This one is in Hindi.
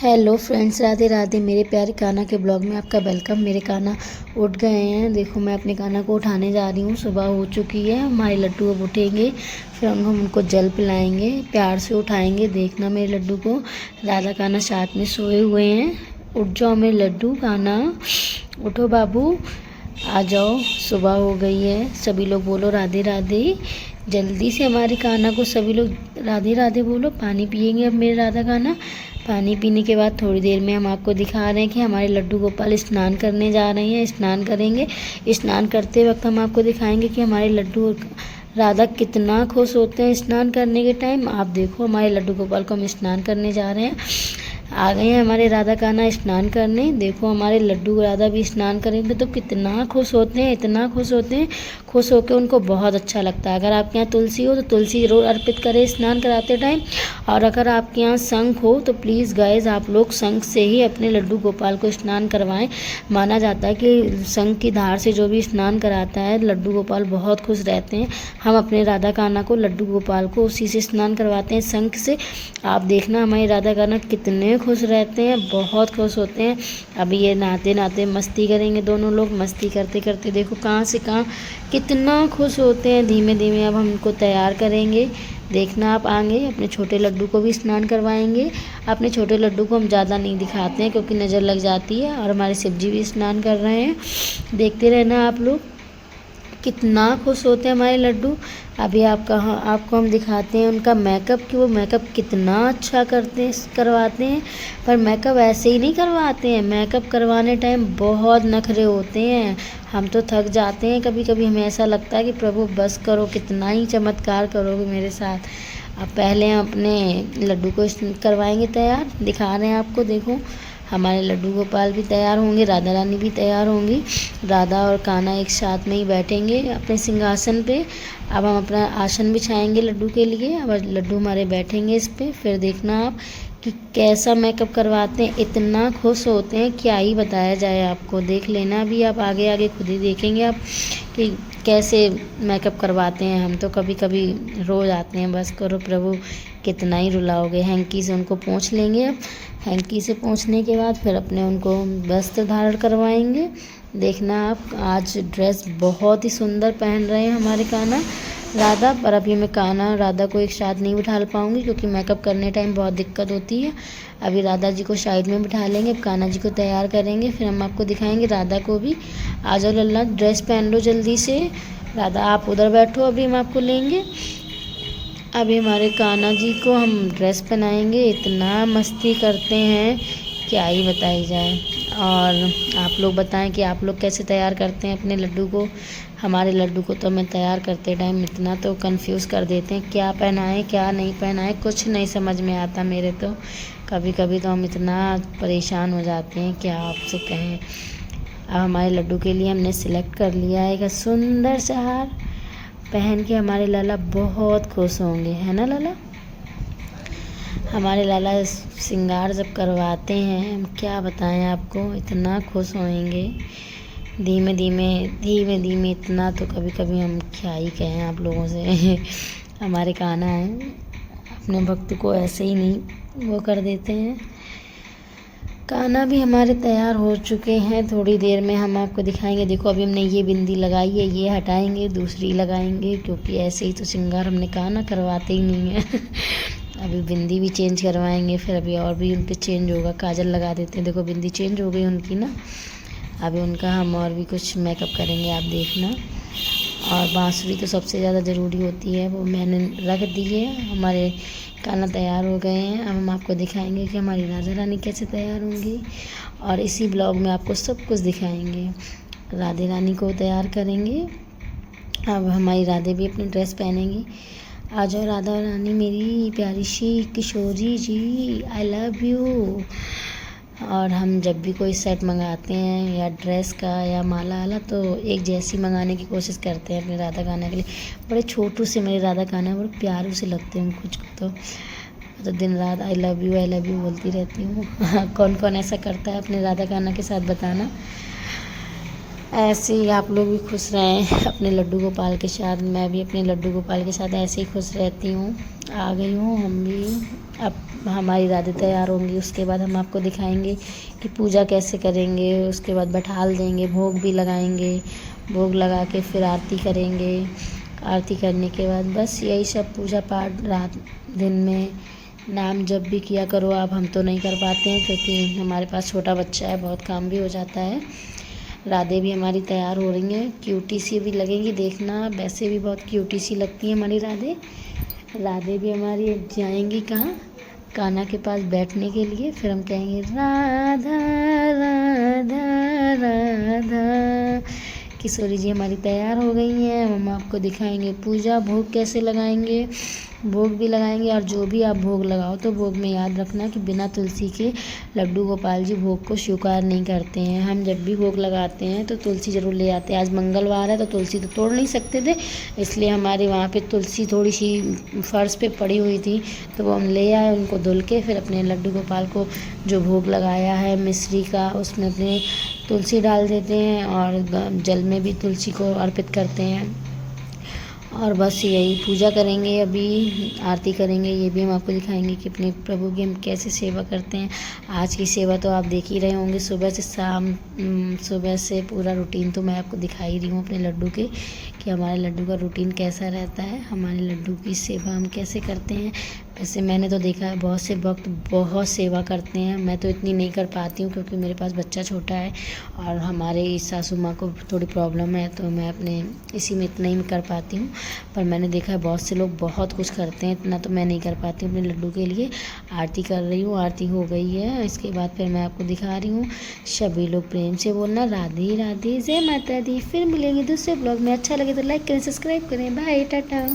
Hello friends, Radhe Radhe. मेरे प्यारे कान्हा के ब्लॉग में आपका वेलकम। मेरे कान्हा उठ गए हैं। देखो, मैं अपने कान्हा को उठाने जा रही हूँ। सुबह हो चुकी है। हमारे लड्डू अब उठेंगे, फिर हम उनको जल पिलाएंगे, प्यार से उठाएंगे। देखना मेरे लड्डू को। राधा कान्हा साथ में सोए हुए हैं। उठ जाओ मेरे लड्डू। कान्हा उठो बाबू, आ जाओ। सुबह हो गई है। सभी लोग बोलो राधे राधे। जल्दी से हमारे कान्हा को सभी लोग राधे राधे बोलो। पानी पियेंगे अब मेरे राधा कान्हा। पानी पीने के बाद थोड़ी देर में हम आपको दिखा रहे हैं कि हमारे लड्डू गोपाल स्नान करने जा रहे हैं। स्नान करेंगे। स्नान करते वक्त हम आपको दिखाएंगे कि हमारे लड्डू और राधा कितना खुश होते हैं स्नान करने के टाइम। आप देखो, हमारे लड्डू गोपाल को हम स्नान करने जा रहे हैं। आ गए हैं हमारे राधा कान्हा स्नान करने। देखो, हमारे लड्डू राधा भी स्नान करेंगे तो कितना खुश होते हैं, इतना खुश होते हैं। खुश होकर उनको बहुत अच्छा लगता है। अगर आपके यहाँ तुलसी हो तो तुलसी जरूर अर्पित करें स्नान कराते टाइम। और अगर आपके यहाँ शंख हो तो प्लीज़ गाइज आप लोग शंख से ही अपने लड्डू गोपाल को स्नान करवाएं। माना जाता है कि शंख की धार से जो भी स्नान कराता है लड्डू गोपाल बहुत खुश रहते हैं। हम अपने राधा कान्हा को, लड्डू गोपाल को उसी से स्नान करवाते हैं, शंख से। आप देखना हमारे राधा कान्हा कितने खुश रहते हैं, बहुत खुश होते हैं। अभी ये नहाते नहाते मस्ती करेंगे। दोनों लोग मस्ती करते करते देखो कहाँ से कहाँ कितना खुश होते हैं। धीमे धीमे अब हम इनको तैयार करेंगे। देखना आप आगे अपने छोटे लड्डू को भी स्नान करवाएंगे। अपने छोटे लड्डू को हम ज़्यादा नहीं दिखाते हैं क्योंकि नज़र लग जाती है। और हमारे शिव जी भी स्नान कर रहे हैं। देखते रहना आप लोग, कितना खुश होते हैं हमारे लड्डू। अभी आपको हम दिखाते हैं उनका मेकअप, कि वो मेकअप कितना अच्छा करवाते हैं। पर मेकअप ऐसे ही नहीं करवाते हैं। मेकअप करवाने टाइम बहुत नखरे होते हैं। हम तो थक जाते हैं। कभी कभी हमें ऐसा लगता है कि प्रभु बस करो, कितना ही चमत्कार करोगे मेरे साथ। अब पहले हम अपने लड्डू को करवाएंगे तैयार। दिखा रहे हैं आपको। देखो, हमारे लड्डू गोपाल भी तैयार होंगे, राधा रानी भी तैयार होंगी। राधा और कान्हा एक साथ में ही बैठेंगे अपने सिंहासन पे। अब हम अपना आसन बिछाएंगे लड्डू के लिए। अब लड्डू हमारे बैठेंगे इस पे। फिर देखना आप कि कैसा मेकअप करवाते हैं। इतना खुश होते हैं, क्या ही बताया जाए आपको। देख लेना भी आप, आगे आगे खुद ही देखेंगे आप कि कैसे मेकअप करवाते हैं। हम तो कभी कभी रोज आते हैं। बस करो प्रभु, कितना ही रुलाओगे। हैंकी से उनको पोंछ लेंगे। अब हैंकी से पोंछने के बाद फिर अपने उनको वस्त्र धारण करवाएंगे। देखना आप, आज ड्रेस बहुत ही सुंदर पहन रहे हैं हमारे कान्हा राधा। पर अभी मैं कान्हा राधा को एक साथ नहीं बिठा पाऊंगी क्योंकि मेकअप करने टाइम बहुत दिक्कत होती है। अभी राधा जी को साइड में बिठा लेंगे। अब कान्हा जी को तैयार करेंगे, फिर हम आपको दिखाएंगे राधा को भी। आ जाओ लल्ला, ड्रेस पहन लो जल्दी से। राधा आप उधर बैठो, अभी हम आपको लेंगे। अभी हमारे कान्हा जी को हम ड्रेस पहनाएंगे। इतना मस्ती करते हैं, क्या ही बताई जाए। और आप लोग बताएं कि आप लोग कैसे तैयार करते हैं अपने लड्डू को। हमारे लड्डू को तो मैं तैयार करते टाइम इतना तो कंफ्यूज कर देते हैं, क्या पहनाएं क्या नहीं पहनाएं, कुछ नहीं समझ में आता मेरे तो। कभी कभी तो हम इतना परेशान हो जाते हैं, क्या आपसे कहें। अब हमारे लड्डू के लिए हमने सिलेक्ट कर लिया है एक सुंदर सा हार। पहन के हमारे लाला बहुत खुश होंगे, है ना लाला। हमारे लाला श्रृंगार जब करवाते हैं, हम क्या बताएं आपको, इतना खुश होंगे। धीमे धीमे धीमे धीमे इतना तो कभी कभी हम क्या ही कहें आप लोगों से। हमारे कान्हा हैं, अपने भक्त को ऐसे ही नहीं वो कर देते हैं। कान्हा भी हमारे तैयार हो चुके हैं। थोड़ी देर में हम आपको दिखाएंगे। देखो, अभी हमने ये बिंदी लगाई है, ये हटाएंगे, दूसरी लगाएंगे क्योंकि ऐसे ही तो श्रृंगार हमने कान्हा करवाते ही नहीं है। अभी बिंदी भी चेंज करवाएंगे, फिर अभी और भी उनके चेंज होगा। काजल लगा देते हैं। देखो, बिंदी चेंज हो गई उनकी ना। अभी उनका हम और भी कुछ मेकअप करेंगे, आप देखना। और बांसुरी तो सबसे ज़्यादा ज़रूरी होती है, वो मैंने रख दी है। हमारे कान्हा तैयार हो गए हैं। अब हम आपको दिखाएंगे कि हमारी राधा रानी कैसे तैयार होंगी। और इसी ब्लॉग में आपको सब कुछ दिखाएंगे। राधे रानी को तैयार करेंगे। अब हमारी राधे भी अपनी ड्रेस पहनेंगी। आ जाओ राधा रानी मेरी प्यारी सी Kishori ji, I love you. और हम जब भी कोई सेट मंगाते हैं या ड्रेस का या माला वाला तो एक जैसी मंगाने की कोशिश करते हैं अपने राधा कान्हा के लिए। बड़े छोटू से मेरे राधा कान्हा बड़े प्यारू से लगते हैं कुछ को। तो दिन रात आई लव यू बोलती रहती हूँ। कौन कौन ऐसा करता है अपने राधा कान्हा के साथ, बताना। ऐसे ही आप लोग भी खुश रहें अपने लड्डू गोपाल के साथ। मैं भी अपने लड्डू गोपाल के साथ ऐसे ही खुश रहती हूँ। आ गई हूँ हम भी। अब हमारी राधे तैयार होंगी, उसके बाद हम आपको दिखाएंगे कि पूजा कैसे करेंगे। उसके बाद बैठाल देंगे, भोग भी लगाएंगे, भोग लगा के फिर आरती करेंगे। आरती करने के बाद बस यही सब पूजा पाठ रात दिन में नाम जप भी किया करो आप। हम तो नहीं कर पाते हैं क्योंकि हमारे पास छोटा बच्चा है, बहुत काम भी हो जाता है। राधे भी हमारी तैयार हो रही हैं, क्यूटी सी भी लगेंगी, देखना वैसे भी बहुत क्यूटी सी लगती है हमारी राधे। राधे भी हमारी जाएंगी कहाँ, कान्हा के पास बैठने के लिए। फिर हम कहेंगे राधा राधा राधा। किशोरी जी हमारी तैयार हो गई हैं, हम आपको दिखाएंगे पूजा भोग कैसे लगाएंगे। भोग भी लगाएंगे, और जो भी आप भोग लगाओ तो भोग में याद रखना कि बिना तुलसी के लड्डू गोपाल जी भोग को स्वीकार नहीं करते हैं। हम जब भी भोग लगाते हैं तो तुलसी ज़रूर ले आते हैं। आज मंगलवार है तो तुलसी तो तोड़ नहीं सकते थे, इसलिए हमारे वहाँ पे तुलसी थोड़ी सी फर्श पे पड़ी हुई थी, तो वो हम ले आए, उनको धुल के फिर अपने लड्डू गोपाल को जो भोग लगाया है मिश्री का, उसमें अपने तुलसी डाल देते हैं और जल में भी तुलसी को अर्पित करते हैं। और बस यही पूजा करेंगे, अभी आरती करेंगे। ये भी हम आपको दिखाएंगे कि अपने प्रभु की हम कैसे सेवा करते हैं। आज की सेवा तो आप देख ही रहे होंगे, सुबह से शाम, सुबह से पूरा रूटीन तो मैं आपको दिखा ही रही हूँ अपने लड्डू के, कि हमारे लड्डू का रूटीन कैसा रहता है, हमारे लड्डू की सेवा हम कैसे करते हैं। वैसे मैंने तो देखा है बहुत से भक्त बहुत सेवा करते हैं, मैं तो इतनी नहीं कर पाती हूँ क्योंकि मेरे पास बच्चा छोटा है और हमारे सासू माँ को थोड़ी प्रॉब्लम है, तो मैं अपने इसी में इतना ही कर पाती हूँ। पर मैंने देखा है बहुत से लोग बहुत कुछ करते हैं, इतना तो मैं नहीं कर पाती हूँ अपने लड्डू के लिए। आरती कर रही हूँ, आरती हो गई है, इसके बाद फिर मैं आपको दिखा रही हूँ। सभी लोग प्रेम से बोलना राधे राधे, जय माता दी। फिर मिलेंगे दूसरे ब्लॉग में। अच्छा लगे तो लाइक करें, सब्सक्राइब करें। बाय, टाटा।